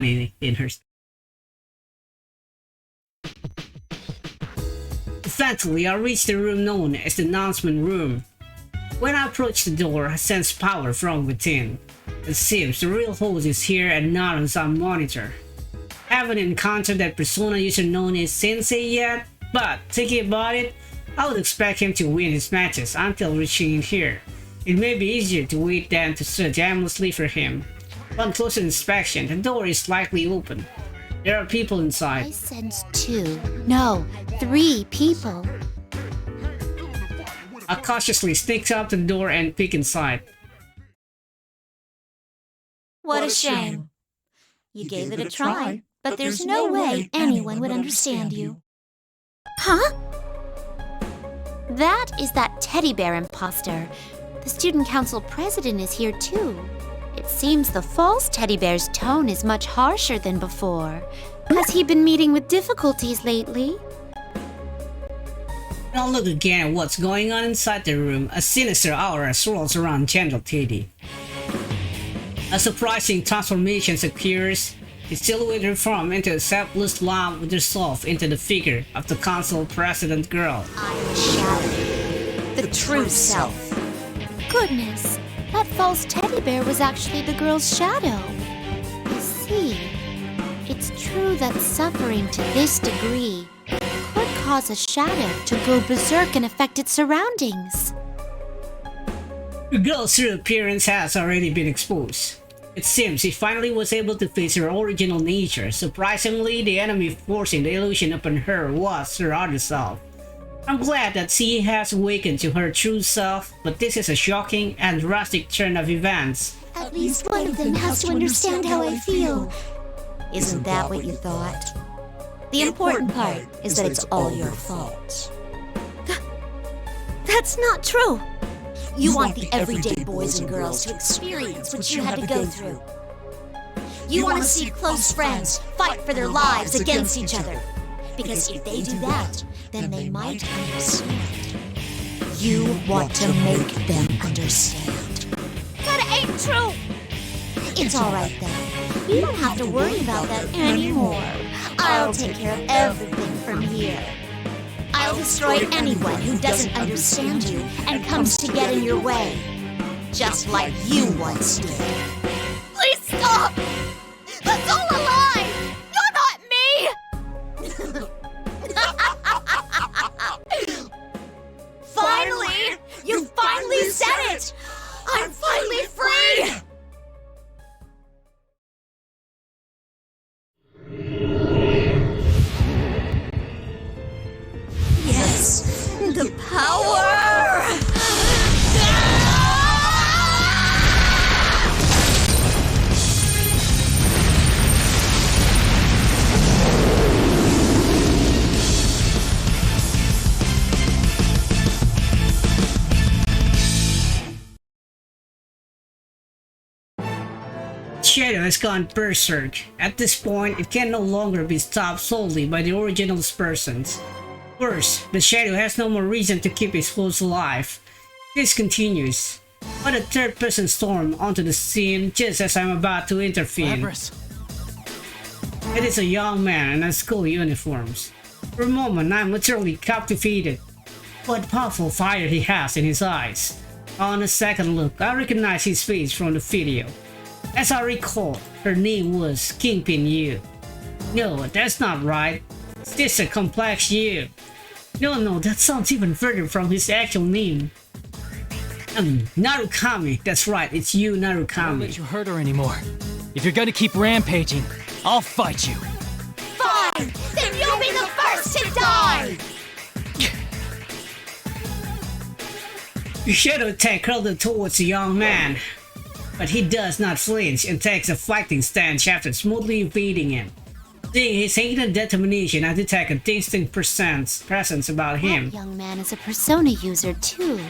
in her. Eventually, I reached the room known as the announcement room. When I approached the door, I sensed power from within. It seems the real host is here and not on some monitor. Haven't encountered that persona user known as Sensei yet, but thinking about it, I would expect him to win his matches until reaching in here. It may be easier to wait than to search aimlessly for him. On closer inspection, the door is slightly open. There are people inside. I sense 2, no, 3 people. I cautiously sneak up the door and peek inside. What a shame. You gave it a try, but there's no way anyone would understand you. Huh? That is that teddy bear imposter. The student council president is here too. It seems the false teddy bear's tone is much harsher than before. Has he been meeting with difficulties lately? I'll look again at what's going on inside the room. A sinister aura swirls around Gentle Teddy. A surprising transformation occurs. The silhouette reforms into a selfless lamb with herself into the figure of the council president girl. I'm Shadow, the true self. Goodness, that false teddy bear was actually the girl's shadow. I see. It's true that suffering to this degree could cause a shadow to go berserk and affect its surroundings. The girl's true appearance has already been exposed. It seems she finally was able to face her original nature. Surprisingly, the enemy forcing the illusion upon her was her other self. I'm glad that she has awakened to her true self, but this is a shocking and drastic turn of events. At least one of them has to understand how I feel. Isn't that what you thought? The important part is that it's all your fault. That's not true. You want the everyday boys and girls to experience what you had to go through. You want to see close friends fight for their lives against each other. Because if they do that, then they might understand. You want to make them understand. That ain't true! It's alright then. You don't have to worry about that anymore. I'll take care of everything from here. I'll destroy anyone who doesn't understand you and comes to get in your way. Just like you once did. Please stop! That's all a lie! You're not me! Finally! You finally said it! I'm finally free! Yes! The power! Shadow has gone berserk. At this point, it can no longer be stopped solely by the original persons. Worse, the Shadow has no more reason to keep his foes alive. This continues, but a third person storm onto the scene just as I'm about to intervene. Labrys. It is a young man in school uniforms. For a moment, I'm literally captivated. What powerful fire he has in his eyes. On a second look, I recognize his face from the video. As I recall, her name was Kingpin Yu. No, that's not right. This is a complex Yu. No, that sounds even further from his actual name. Narukami. That's right, it's Yu I won't Narukami. let you hurt her anymore. If you're gonna keep rampaging, I'll fight you. Fine! Then you'll be the first to die! The shadow attack hurled towards the young man, but he does not flinch and takes a fighting stance after smoothly evading him. Seeing his hidden determination, I detect a distinct presence about him. That young man is a persona user too.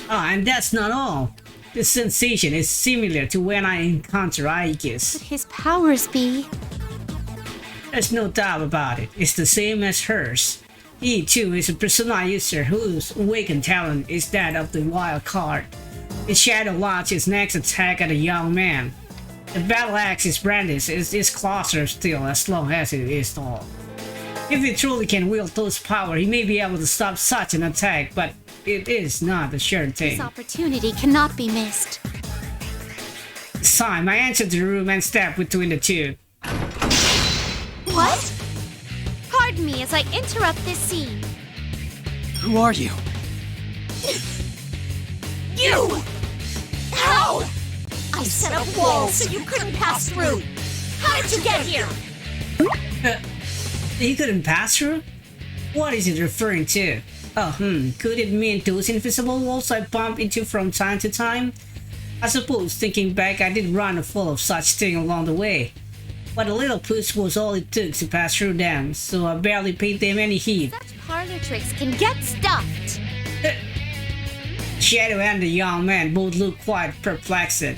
Ah, and that's not all. This sensation is similar to when I encounter Aegis. Could his powers be? There's no doubt about it. It's the same as hers. He too is a persona user whose awakened talent is that of the wild card. The shadow launches its next attack at a young man. The battle axe is brandished is closer still as long as it is tall. If he truly can wield those power, he may be able to stop such an attack, but it is not a sure thing. This opportunity cannot be missed. This time, I entered the room and stepped between the two. What? Pardon me as I interrupt this scene. Who are you? You! How? I set up walls so you couldn't pass through. How did you get here? You couldn't pass through? What is it referring to? Oh, could it mean those invisible walls I bump into from time to time? I suppose, thinking back, I did run full of such things along the way. But a little push was all it took to pass through them, so I barely paid them any heed. Such parlor tricks can get stuffed. Shadow and the young man both looked quite perplexed.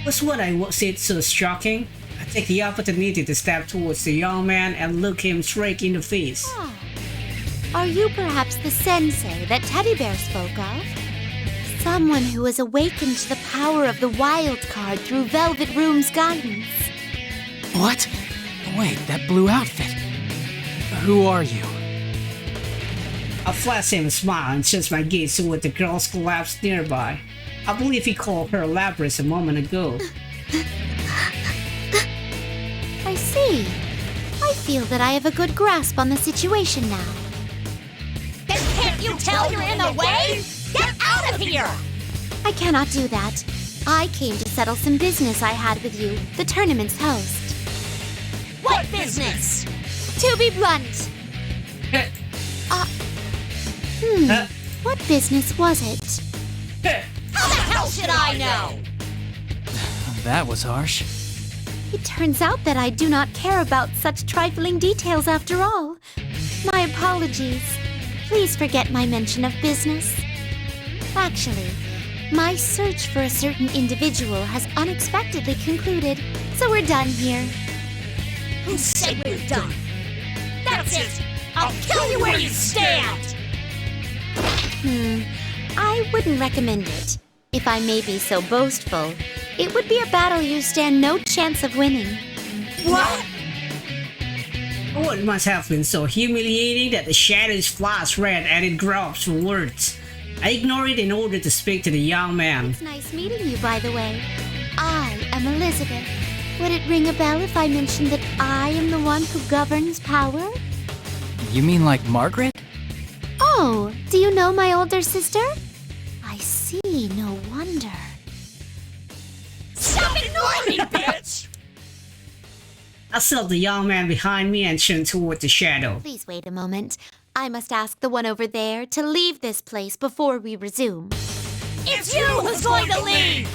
Was what I said so shocking? I take the opportunity to step towards the young man and look him straight in the face. Oh. Are you perhaps the sensei that Teddy Bear spoke of? Someone who has awakened to the power of the wild card through Velvet Room's guidance. What? Wait, that blue outfit. Who are you? I flashed him a smile and changed my gaze toward the girls collapsed nearby. I believe he called her Labrys a moment ago. I see. I feel that I have a good grasp on the situation now. Then can't you tell you're in the way? Get out of here! I cannot do that. I came to settle some business I had with you, the tournament's host. What business? To be blunt. What business was it? How the hell should I know? That was harsh. It turns out that I do not care about such trifling details after all. My apologies. Please forget my mention of business. Actually, my search for a certain individual has unexpectedly concluded, so we're done here. Who said we're done? That's it! I'll kill you where you stand! I wouldn't recommend it. If I may be so boastful, it would be a battle you stand no chance of winning. What? What must have been so humiliating that the shadows flash red and it gropes for words. I ignore it in order to speak to the young man. It's nice meeting you, by the way. I am Elizabeth. Would it ring a bell if I mentioned that I am the one who governs power? You mean like Margaret? Oh, do you know my older sister? I see, no wonder. Stop ignoring me, bitch! I saw the young man behind me and turned toward the shadow. Please wait a moment. I must ask the one over there to leave this place before we resume. It's you who's going to leave!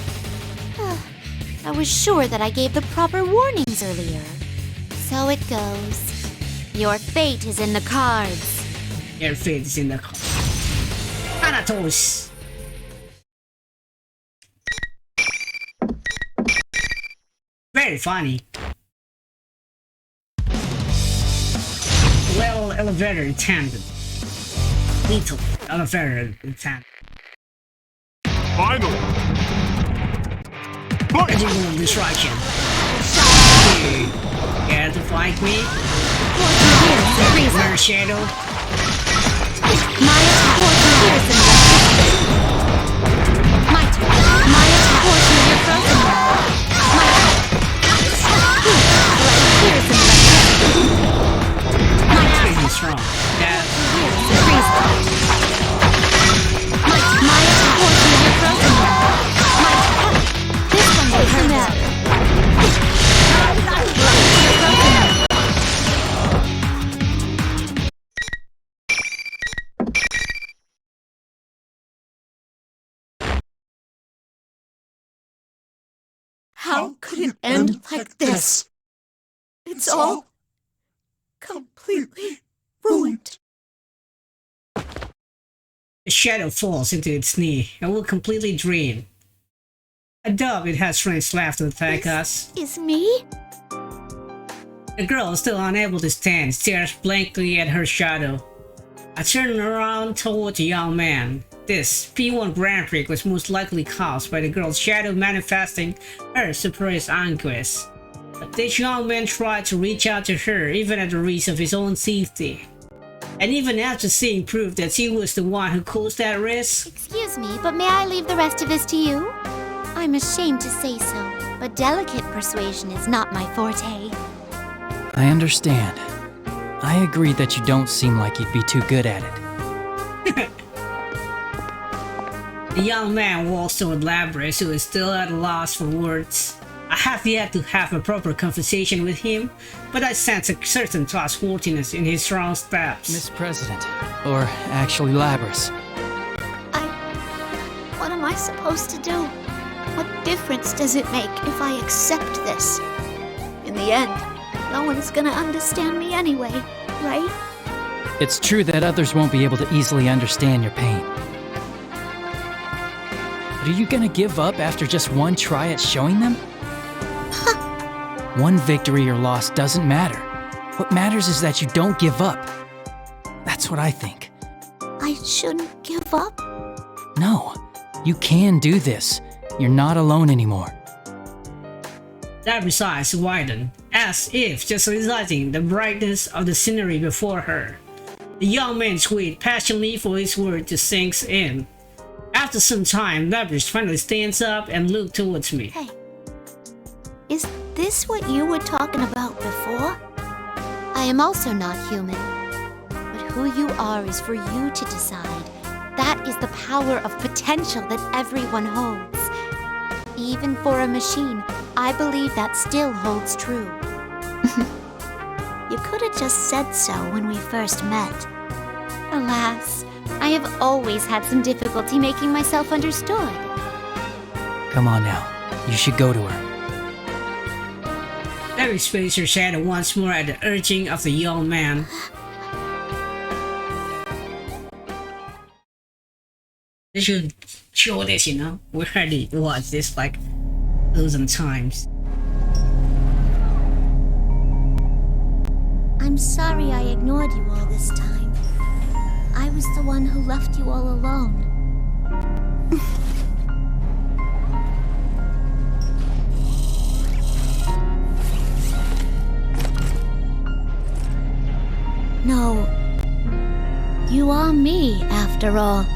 I was sure that I gave the proper warnings earlier. So it goes. Your fate is in the cards. Your fate is in the car. Anatos! Very funny. Well, elevator attendant. Little elevator attendant. Final. Original distraction. Care to fight me? Where Shadow? My portion hears in my turn. My portion of your frozen one. My hears in Pretty strong. Yeah. my portion of your frozen one. This one will turn out. How could it end like this? It's all completely ruined. The shadow falls into its knee and will completely drain. I doubt it has strength left to attack us. Is me? The girl, still unable to stand, stares blankly at her shadow. I turn around toward the young man. This P-1 Grand Prix was most likely caused by the girl's shadow manifesting her suppressed anguish. But this young man tried to reach out to her even at the risk of his own safety. And even after seeing proof that he was the one who caused that risk. Excuse me, but may I leave the rest of this to you? I'm ashamed to say so, but delicate persuasion is not my forte. I understand. I agree that you don't seem like you'd be too good at it. The young man walks toward Labrys, who is still at a loss for words. I have yet to have a proper conversation with him, but I sense a certain trustworthiness in his strong steps. Miss President, or actually Labrys. What am I supposed to do? What difference does it make if I accept this? In the end, no one's gonna understand me anyway, right? It's true that others won't be able to easily understand your pain. But are you gonna give up after just one try at showing them? One victory or loss doesn't matter. What matters is that you don't give up. That's what I think. I shouldn't give up? No, you can do this. You're not alone anymore. Labrys' eyes widen, as if just realizing the brightness of the scenery before her. The young man waits passionately for his word to sink in. After some time, Labrys finally stands up and looks towards me. Hey, is this what you were talking about before? I am also not human, but who you are is for you to decide. That is the power of potential that everyone holds. Even for a machine, I believe that still holds true. You could have just said so when we first met. Alas, I have always had some difficulty making myself understood. Come on now, you should go to her. Labrys faced her shadow once more at the urging of the young man. They should show this, you know? We already watched this like a dozen times. I'm sorry I ignored you all this time. I was the one who left you all alone. No, you are me after all.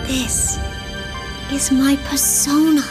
This is my persona.